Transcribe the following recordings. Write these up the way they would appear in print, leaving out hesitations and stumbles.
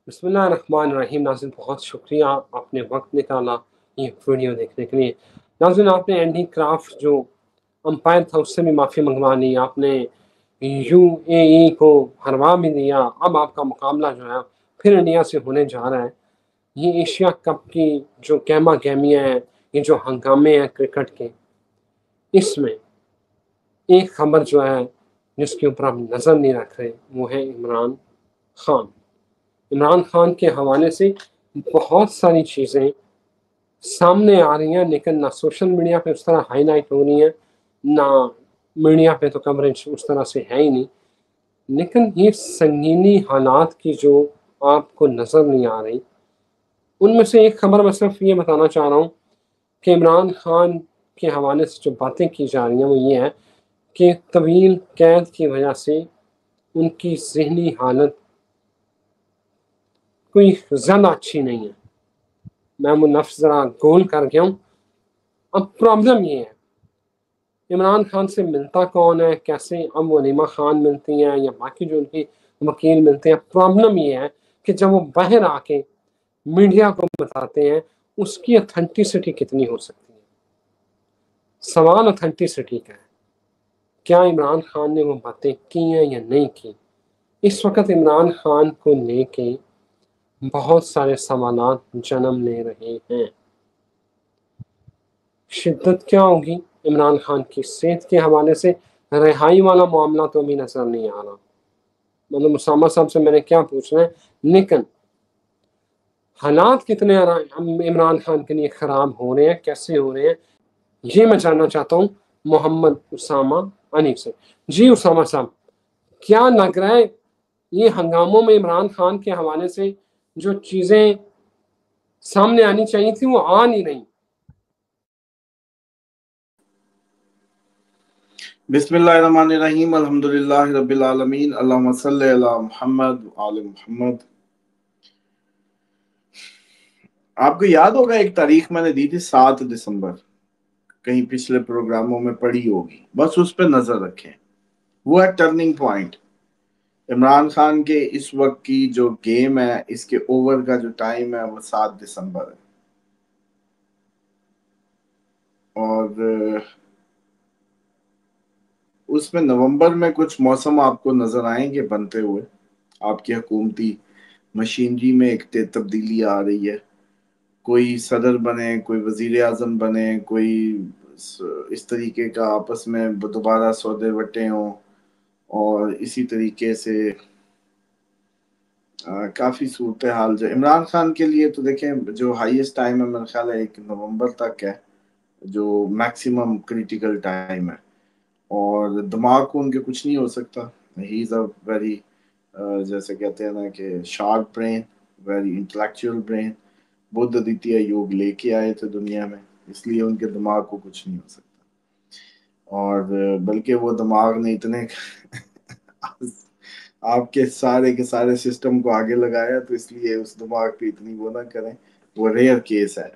بسم اللہ الرحمن الرحیم۔ ناظرین بہت شکریہ آپ نے وقت نکالا یہ ویڈیو دیکھنے کے لیے۔ ناظرین آپ نے اینڈی کرافٹ جو امپائر تھا اس سے بھی معافی منگوا لی، آپ نے یو اے ای کو ہروا بھی دیا، اب آپ کا مقابلہ جو ہے پھر انڈیا سے ہونے جا رہا ہے۔ یہ ایشیا کپ کی جو گہما گہمیاں ہیں، یہ جو ہنگامے ہیں کرکٹ کے، اس میں ایک خبر جو ہے جس کے اوپر ہم نظر نہیں رکھ رہے وہ ہے عمران خان۔ عمران خان کے حوالے سے بہت ساری چیزیں سامنے آ رہی ہیں، لیکن نہ سوشل میڈیا پہ اس طرح ہائی لائٹ ہو رہی ہیں، نہ میڈیا پہ تو کوریج اس طرح سے ہے ہی نہیں۔ لیکن یہ سنگینی حالات کی جو آپ کو نظر نہیں آ رہی، ان میں سے ایک خبر میں صرف یہ بتانا چاہ رہا ہوں کہ عمران خان کے حوالے سے جو باتیں کی جا رہی ہیں وہ یہ ہے کہ طویل قید کی وجہ سے ان کی ذہنی حالت کوئی زیادہ اچھی نہیں ہے۔ میں وہ نفس ذرا گول کر گیا ہوں۔ اب پرابلم یہ ہے عمران خان سے ملتا کون ہے، کیسے اب ولیمہ خان ملتی ہیں یا باقی جو ان کی وکیل ملتے ہیں۔ پرابلم یہ ہے کہ جب وہ باہر آ کے میڈیا کو بتاتے ہیں اس کی اتھینٹسٹی کتنی ہو سکتی ہے۔ سوال اتھینٹسٹی کا ہے، کیا عمران خان نے وہ باتیں کی ہیں یا نہیں کی۔ اس وقت عمران خان کو لے کے بہت سارے سوالات جنم لے رہے ہیں۔ شدت کیا ہوگی عمران خان کی صحت کے حوالے سے، رہائی والا معاملہ تو ابھی نظر نہیں آ رہا، مطلب اسامہ صاحب سے میں نے کیا پوچھنا ہے، لیکن حالات کتنے عمران خان کے لیے خراب ہو رہے ہیں، کیسے ہو رہے ہیں، یہ میں جاننا چاہتا ہوں محمد اسامہ انیف سے۔ جی اسامہ صاحب، کیا لگ رہا ہے یہ ہنگاموں میں عمران خان کے حوالے سے جو چیزیں سامنے آنی چاہیے تھی وہ آ نہیں رہی؟ بسم اللہ الرحمن الرحیم، الحمدللہ رب العالمین، اللہم صلی علی محمد وآل محمد۔ آپ کو یاد ہوگا ایک تاریخ میں نے دی تھی 7 دسمبر، کہیں پچھلے پروگراموں میں پڑھی ہوگی، بس اس پہ نظر رکھیں۔ وہ ہے ٹرننگ پوائنٹ۔ عمران خان کے اس وقت کی جو گیم ہے، اس کے اوور کا جو ٹائم ہے وہ 7 دسمبر ہے، اور اس میں نومبر میں کچھ موسم آپ کو نظر آئیں گے بنتے ہوئے۔ آپ کی حکومتی مشینری میں ایک تبدیلی آ رہی ہے، کوئی صدر بنے، کوئی وزیر اعظم بنے، کوئی اس طریقے کا آپس میں دوبارہ سودے وٹے ہوں، اور اسی طریقے سے کافی صورتحال جو عمران خان کے لیے تو دیکھیں جو ہائیسٹ ٹائم ہے میرا خیال ہے 1 نومبر تک ہے، جو میکسیمم کریٹیکل ٹائم ہے، اور دماغ کو ان کے کچھ نہیں ہو سکتا۔ ہی از اے ویری جیسے کہتے ہیں نا کہ sharp brain, very intellectual brain. Budh Aditya Yog لے کے آئے تھے دنیا میں، اس لیے ان کے دماغ کو کچھ نہیں ہو سکتا، اور بلکہ وہ دماغ نے اتنے آپ کے سارے سسٹم کو آگے لگایا، تو اس لیے اس دماغ پہ اتنی وہ نہ کریں، وہ ریئر کیس ہے،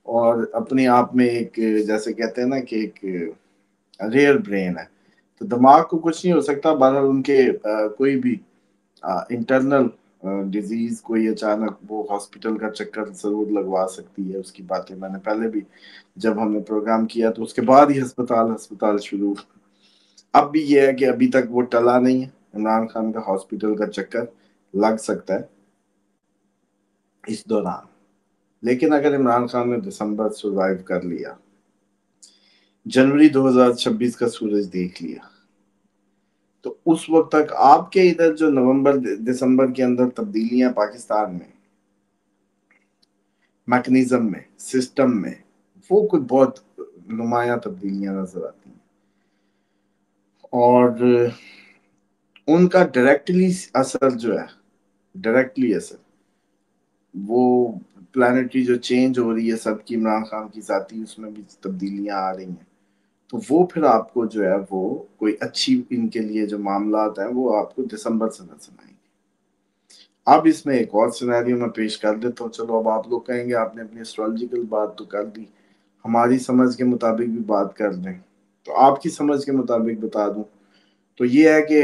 اور اپنے آپ میں ایک جیسے کہتے ہیں نا کہ ایک ریئر برین ہے، تو دماغ کو کچھ نہیں ہو سکتا۔ بہرحال ان کے کوئی بھی انٹرنل ڈیزیز کوئی اچانک وہ ہاسپٹل کا چکر ضرور لگوا سکتی ہے، اس کی باتیں میں نے پہلے بھی جب ہم نے پروگرام کیا تو اس کے بعد ہی ہسپتال شروع۔ اب بھی یہ ہے کہ ابھی تک وہ ٹلا نہیں ہے، عمران خان کا ہاسپٹل کا چکر لگ سکتا ہے اس دوران، لیکن اگر عمران خان نے دسمبر سروائیو کر لیا، جنوری 2026 کا سورج دیکھ لیا، تو اس وقت تک آپ کے ادھر جو نومبر دسمبر کے اندر تبدیلیاں پاکستان میں میکنزم میں سسٹم میں وہ کچھ بہت نمایاں تبدیلیاں نظر آتی ہیں، اور ان کا ڈائریکٹلی اثر جو ہے، ڈائریکٹلی اثر وہ پلانٹری جو چینج ہو رہی ہے سب کی، عمران خان کی ذاتی اس میں بھی تبدیلیاں آ رہی ہیں، تو وہ پھر آپ کو جو ہے وہ کوئی اچھی ان کے لیے جو معاملات ہیں وہ آپ کو دسمبر سے نظر آئیں گے۔ اب اس میں ایک اور سینیریو میں پیش کر دیتا ہوں، چلو اب آپ لوگ کہیں گے آپ نے اپنی اسٹرالوجیکل بات تو کر دی، ہماری سمجھ کے مطابق بھی بات کر دیں، تو آپ کی سمجھ کے مطابق بتا دوں، تو یہ ہے کہ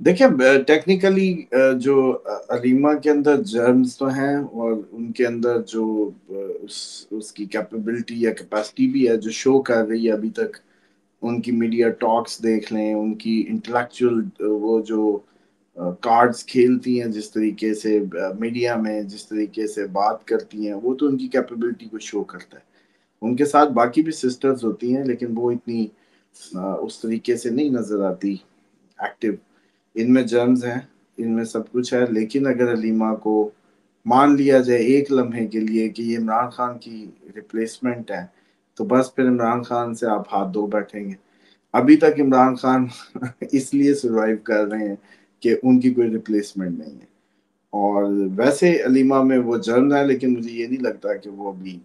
دیکھیں ٹیکنیکلی جو علیمہ کے اندر جرمز تو ہیں، اور ان کے اندر جو اس کی کیپیبلٹی یا کیپیسٹی بھی ہے جو شو کر رہی ہے ابھی تک. ان کی میڈیا ٹاکس دیکھ لیں، ان کی انٹلیکچوئل وہ جو کارڈز کھیلتی ہیں جس طریقے سے میڈیا میں جس طریقے سے بات کرتی ہیں، وہ تو ان کی کیپیبلٹی کو شو کرتا ہے. ان کے ساتھ باقی بھی سسٹرز ہوتی ہیں لیکن وہ اتنی اس طریقے سے نہیں نظر آتی ایکٹیو. ان میں جرمز ہیں، ان میں سب کچھ ہے، لیکن اگر علیمہ کو مان لیا جائے ایک لمحے کے لیے کہ یہ عمران خان کی ریپلیسمنٹ ہے، تو بس پھر عمران خان سے آپ ہاتھ دھو بیٹھیں گے. ابھی تک عمران خان اس لیے سروائیو کر رہے ہیں کہ ان کی کوئی ریپلیسمنٹ نہیں ہے. اور ویسے علیمہ میں وہ جرم ہے، لیکن مجھے یہ نہیں لگتا کہ وہ ابھی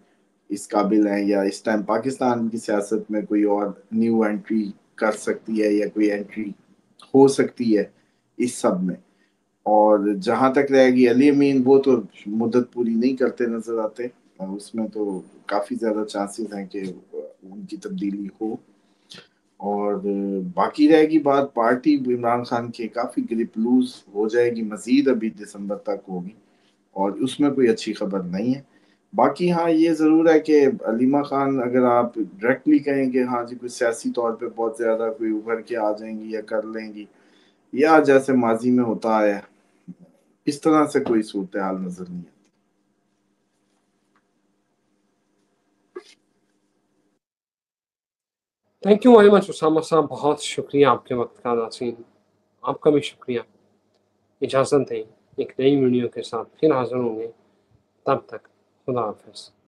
اس قابل ہیں یا اس ٹائم پاکستان کی سیاست میں کوئی اور نیو انٹری کر سکتی ہے یا کوئی انٹری ہو سکتی ہے اس سب میں. اور جہاں تک رہے گی علی امین، وہ تو مدت پوری نہیں کرتے نظر آتے، اور اس میں تو کافی زیادہ چانسز ہیں کہ ان کی تبدیلی ہو. اور باقی رہے گی بات پارٹی عمران خان کی، کافی گرپ لوز ہو جائے گی مزید، ابھی دسمبر تک ہوگی، اور اس میں کوئی اچھی خبر نہیں ہے. باقی ہاں یہ ضرور ہے کہ علیمہ خان اگر آپ ڈائریکٹلی کہیں کہ ہاں جی کوئی سیاسی طور پہ بہت زیادہ کوئی ابھر کے آ جائیں گی یا کر لیں گی، یا جیسے ماضی میں ہوتا ہے، اس طرح سے کوئی صورتحال نظر نہیں آتی. Thank you very much Usama صاحب، بہت شکریہ آپ کے وقت کا. ناظرین آپ کا بھی شکریہ. اجازت دیں، ایک نئی ویڈیو کے ساتھ پھر حاضر ہوں گے. تب تک خدا حافظ.